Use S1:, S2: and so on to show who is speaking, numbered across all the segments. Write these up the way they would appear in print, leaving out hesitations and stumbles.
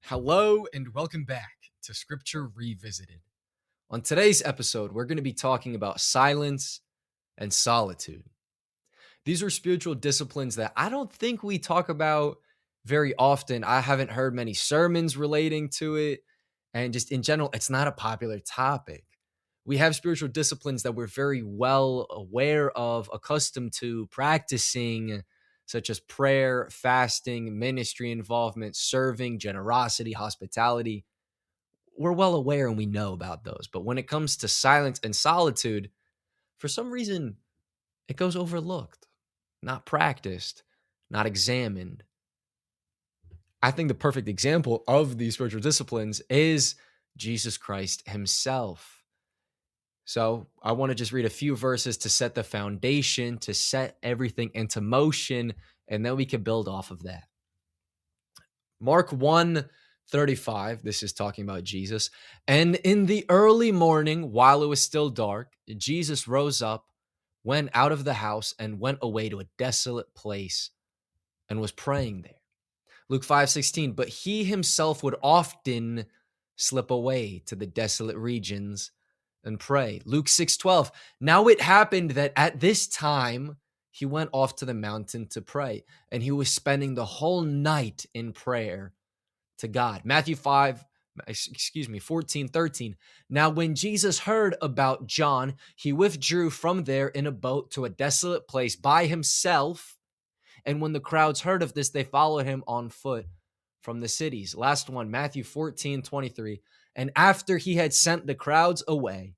S1: Hello and welcome back to Scripture Revisited. On today's episode, we're going to be talking about silence and solitude. These are spiritual disciplines that I don't think we talk about very often. I haven't heard many sermons relating to it, and just in general, it's not a popular topic. We have spiritual disciplines that we're very well aware of, accustomed to practicing, such as prayer, fasting, ministry involvement, serving, generosity, hospitality. We're well aware and we know about those. But when it comes to silence and solitude, for some reason, it goes overlooked, not practiced, not examined. I think the perfect example of these spiritual disciplines is Jesus Christ himself. So I want to just read a few verses to set the foundation, to set everything into motion, and then we can build off of that. Mark 1:35, this is talking about Jesus. And in the early morning, while it was still dark, Jesus rose up, went out of the house, and went away to a desolate place and was praying there. Luke 5:16, but he himself would often slip away to the desolate regions and pray. Luke 6:12, now it happened that at this time he went off to the mountain to pray, and he was spending the whole night in prayer to God. Matthew 14:13. Now when Jesus heard about John, he withdrew from there in a boat to a desolate place by himself. And when the crowds heard of this, they followed him on foot from the cities. Last one, Matthew 14:23. And after he had sent the crowds away,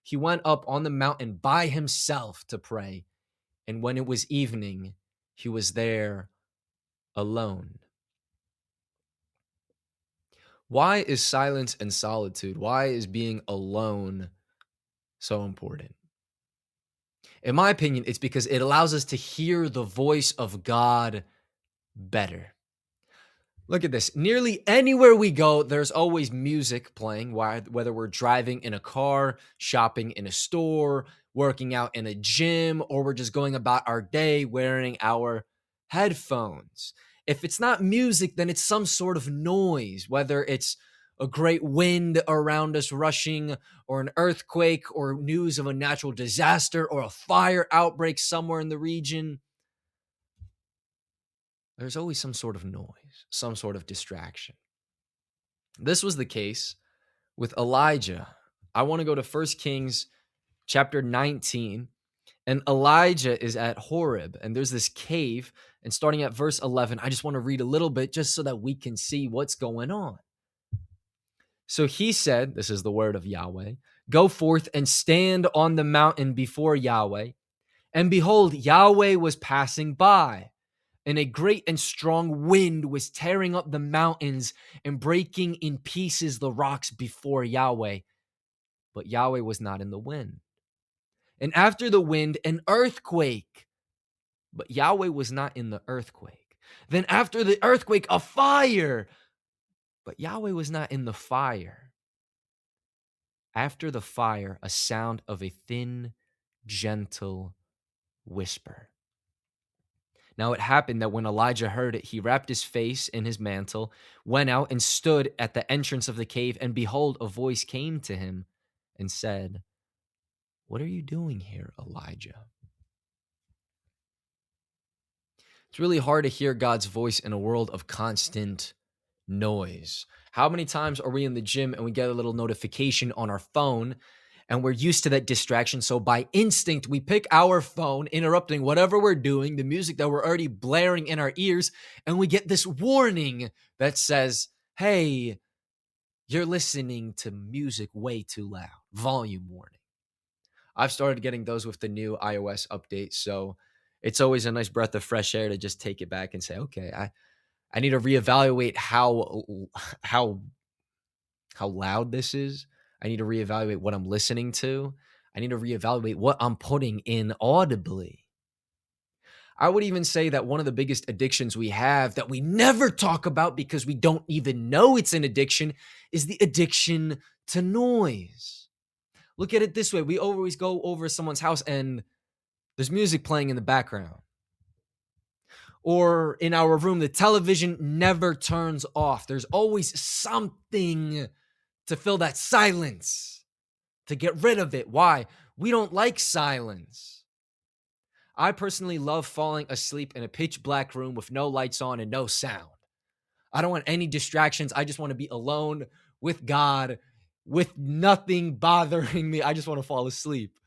S1: he went up on the mountain by himself to pray. And when it was evening, he was there alone. Why is silence and solitude, why is being alone so important? In my opinion, it's because it allows us to hear the voice of God better. Look at this. Nearly anywhere we go, there's always music playing, whether we're driving in a car, shopping in a store, working out in a gym, or we're just going about our day wearing our headphones. If it's not music, then it's some sort of noise, whether it's a great wind around us rushing, or an earthquake, or news of a natural disaster, or a fire outbreak somewhere in the region. There's always some sort of noise, some sort of distraction. This was the case with Elijah. I want to go to 1 Kings chapter 19, and Elijah is at Horeb, and there's this cave, and starting at verse 11, I just want to read a little bit just so that we can see what's going on. So he said, this is the word of Yahweh, go forth and stand on the mountain before Yahweh, and behold, Yahweh was passing by. And a great and strong wind was tearing up the mountains and breaking in pieces the rocks before Yahweh. But Yahweh was not in the wind. And after the wind, an earthquake. But Yahweh was not in the earthquake. Then after the earthquake, a fire. But Yahweh was not in the fire. After the fire, a sound of a thin, gentle whisper. Now it happened that when Elijah heard it, he wrapped his face in his mantle, went out and stood at the entrance of the cave, and behold, a voice came to him and said, what are you doing here, Elijah? It's really hard to hear God's voice in a world of constant noise. How many times are we in the gym and we get a little notification on our phone and we're used to that distraction? So by instinct, we pick our phone, interrupting whatever we're doing, the music that we're already blaring in our ears, and we get this warning that says, hey, you're listening to music way too loud. Volume warning. I've started getting those with the new iOS update, so it's always a nice breath of fresh air to just take it back and say, okay, I need to reevaluate how loud this is. I need to reevaluate what I'm listening to. I need to reevaluate what I'm putting in audibly. I would even say that one of the biggest addictions we have that we never talk about because we don't even know it's an addiction is the addiction to noise. Look at it this way. We always go over someone's house and there's music playing in the background. or in our room, the television never turns off. There's always something to fill that silence, to get rid of it. Why? We don't like silence. I personally love falling asleep in a pitch black room with no lights on and no sound. I don't want any distractions. I just want to be alone with God, with nothing bothering me. I just want to fall asleep.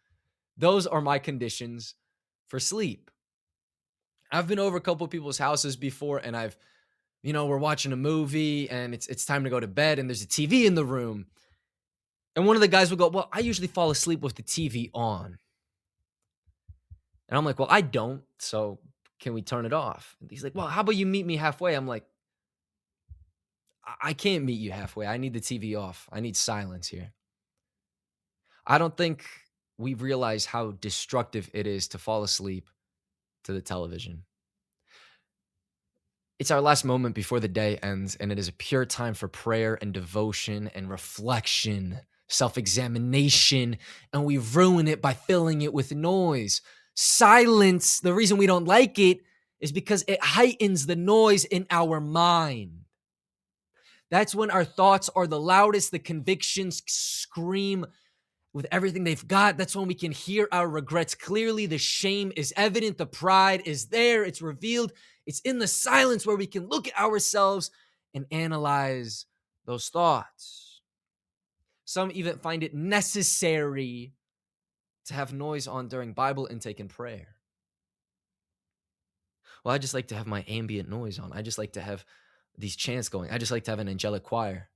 S1: Those are my conditions for sleep. I've been over a couple of people's houses before, and we're watching a movie and it's time to go to bed, and there's a TV in the room. And one of the guys will go, well, I usually fall asleep with the TV on. And I'm like, well, I don't. So can we turn it off? And he's like, well, how about you meet me halfway? I'm like, I can't meet you halfway. I need the TV off. I need silence here. I don't think we realize how destructive it is to fall asleep to the television. It's our last moment before the day ends, and it is a pure time for prayer and devotion and reflection, self-examination, and we ruin it by filling it with noise. Silence, the reason we don't like it is because it heightens the noise in our mind. That's when our thoughts are the loudest, the convictions scream with everything they've got. That's when we can hear our regrets clearly. The shame is evident. The pride is there. It's revealed. It's in the silence where we can look at ourselves and analyze those thoughts. Some even find it necessary to have noise on during Bible intake and prayer. Well, I just like to have my ambient noise on. I just like to have these chants going. I just like to have an angelic choir.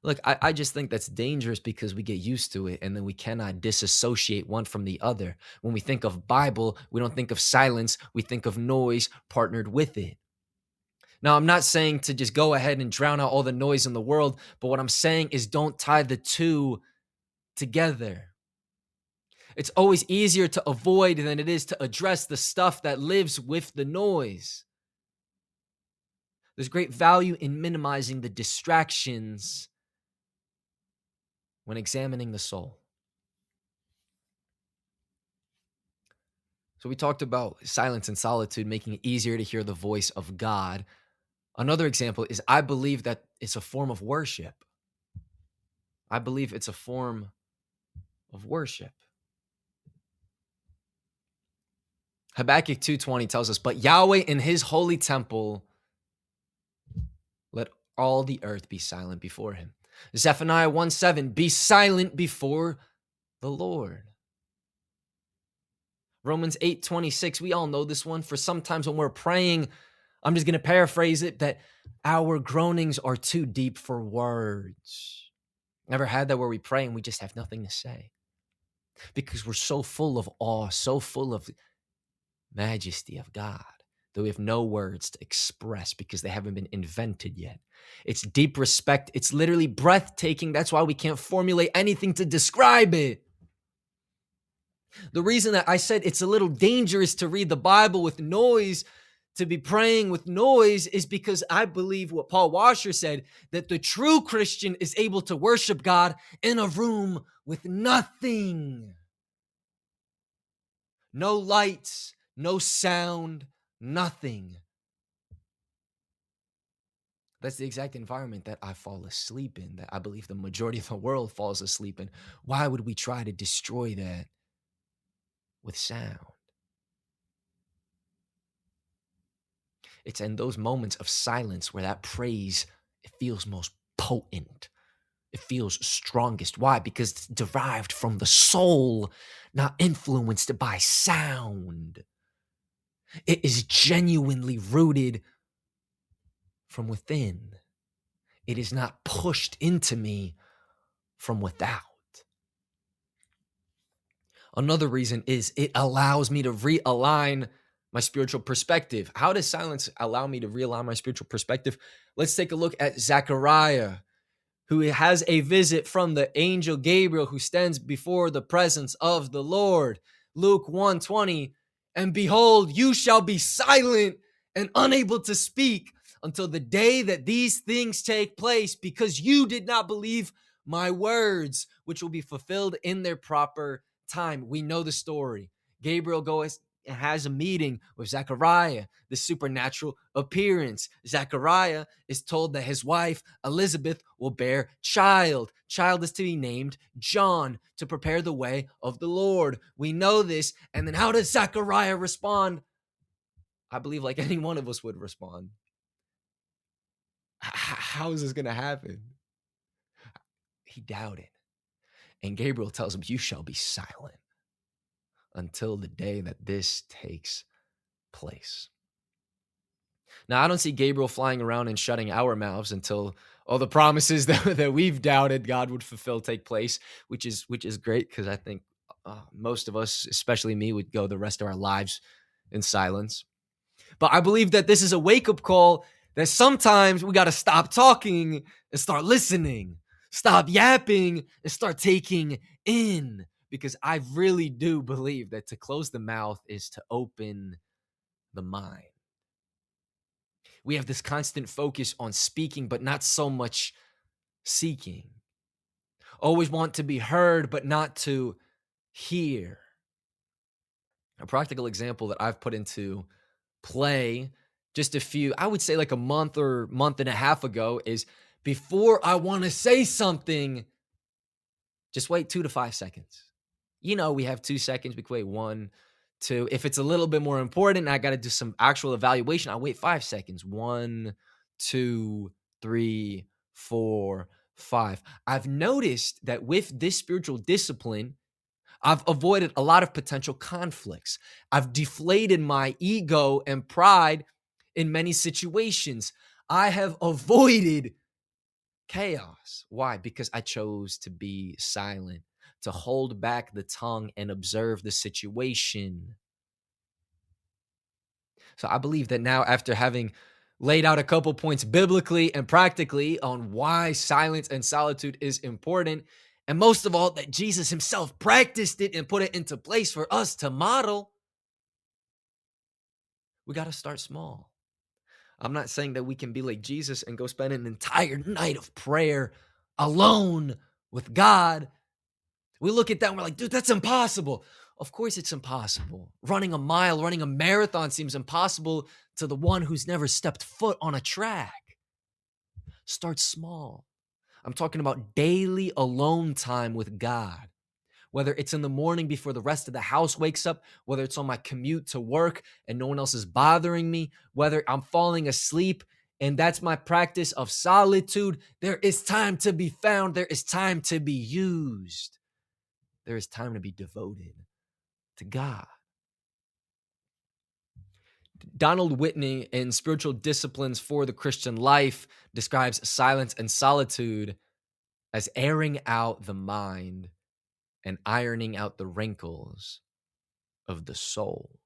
S1: Look, I just think that's dangerous because we get used to it and then we cannot disassociate one from the other. When we think of Bible, we don't think of silence. We think of noise partnered with it. Now, I'm not saying to just go ahead and drown out all the noise in the world, but what I'm saying is don't tie the two together. It's always easier to avoid than it is to address the stuff that lives with the noise. There's great value in minimizing the distractions when examining the soul. So we talked about silence and solitude, making it easier to hear the voice of God. Another example is I believe that it's a form of worship. I believe it's a form of worship. Habakkuk 2:20 tells us, but Yahweh in his holy temple, let all the earth be silent before him. Zephaniah 1:7, be silent before the Lord. Romans 8:26, we all know this one. For sometimes when we're praying, I'm just going to paraphrase it, that our groanings are too deep for words. Never had that where we pray and we just have nothing to say? Because we're so full of awe, so full of majesty of God, that we have no words to express because they haven't been invented yet. It's deep respect. It's literally breathtaking. That's why we can't formulate anything to describe it. The reason that I said it's a little dangerous to read the Bible with noise, to be praying with noise, is because I believe what Paul Washer said, that the true Christian is able to worship God in a room with nothing. No lights, no sound, nothing. That's the exact environment that I fall asleep in, that I believe the majority of the world falls asleep in. Why would we try to destroy that with sound? It's in those moments of silence where that praise, it feels most potent. It feels strongest. Why? Because it's derived from the soul, not influenced by sound. It is genuinely rooted from within. It is not pushed into me from without. Another reason is it allows me to realign my spiritual perspective. How does silence allow me to realign my spiritual perspective? Let's take a look at Zechariah, who has a visit from the angel Gabriel, who stands before the presence of the Lord. Luke 1:20, and behold, you shall be silent and unable to speak until the day that these things take place, because you did not believe my words, which will be fulfilled in their proper time. We know the story. Gabriel goes and has a meeting with Zechariah, the supernatural appearance. Zechariah is told that his wife, Elizabeth, will bear child. Child is to be named John to prepare the way of the Lord. We know this. And then how does Zechariah respond? I believe like any one of us would respond. How is this going to happen? He doubted. And Gabriel tells him, you shall be silent until the day that this takes place. Now, I don't see Gabriel flying around and shutting our mouths until all the promises that we've doubted God would fulfill take place, which is great, because I think most of us, especially me, would go the rest of our lives in silence. But I believe that this is a wake-up call that sometimes we got to stop talking and start listening. Stop yapping and start taking in. Because I really do believe that to close the mouth is to open the mind. We have this constant focus on speaking, but not so much seeking. Always want to be heard, but not to hear. A practical example that I've put into play just I would say like a month or month and a half ago, is before I want to say something, just wait 2 to 5 seconds. We have 2 seconds. We can wait 1, 2. If it's a little bit more important, I got to do some actual evaluation. I'll wait 5 seconds. 1, 2, 3, 4, 5. I've noticed that with this spiritual discipline, I've avoided a lot of potential conflicts. I've deflated my ego and pride in many situations. I have avoided chaos. Why? Because I chose to be silent, to hold back the tongue and observe the situation. So I believe that now, after having laid out a couple points biblically and practically on why silence and solitude is important, and most of all, that Jesus himself practiced it and put it into place for us to model, we got to start small. I'm not saying that we can be like Jesus and go spend an entire night of prayer alone with God. We look at that and we're like, dude, that's impossible. Of course it's impossible. Running a mile, running a marathon seems impossible to the one who's never stepped foot on a track. Start small. I'm talking about daily alone time with God. Whether it's in the morning before the rest of the house wakes up, whether it's on my commute to work and no one else is bothering me, whether I'm falling asleep and that's my practice of solitude, there is time to be found. There is time to be used. There is time to be devoted to God. Donald Whitney, in Spiritual Disciplines for the Christian Life, describes silence and solitude as airing out the mind and ironing out the wrinkles of the soul.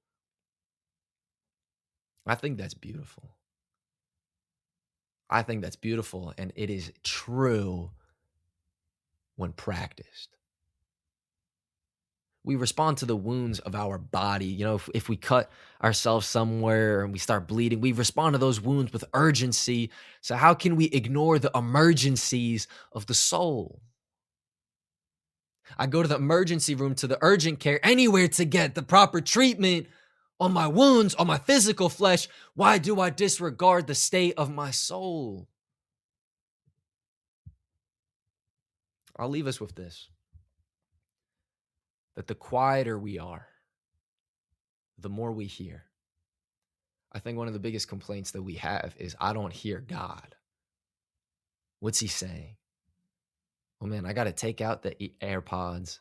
S1: I think that's beautiful. I think that's beautiful, and it is true when practiced. We respond to the wounds of our body. If we cut ourselves somewhere and we start bleeding, we respond to those wounds with urgency. So how can we ignore the emergencies of the soul? I go to the emergency room, to the urgent care, anywhere to get the proper treatment on my wounds, on my physical flesh. Why do I disregard the state of my soul? I'll leave us with this, that the quieter we are, the more we hear. I think one of the biggest complaints that we have is, I don't hear God. What's he saying? Oh man, I got to take out the AirPods.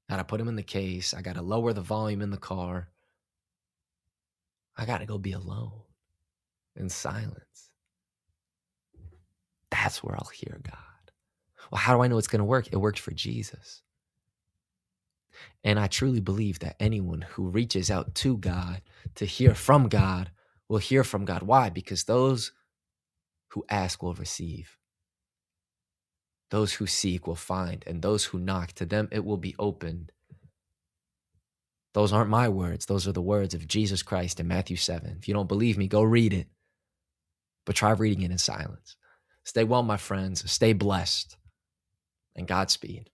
S1: Got to put them in the case. I got to lower the volume in the car. I got to go be alone in silence. That's where I'll hear God. Well, how do I know it's going to work? It worked for Jesus. And I truly believe that anyone who reaches out to God to hear from God will hear from God. Why? Because those who ask will receive. Those who seek will find, and those who knock, to them it will be opened. Those aren't my words. Those are the words of Jesus Christ in Matthew 7. If you don't believe me, go read it. But try reading it in silence. Stay well, my friends. Stay blessed. And Godspeed.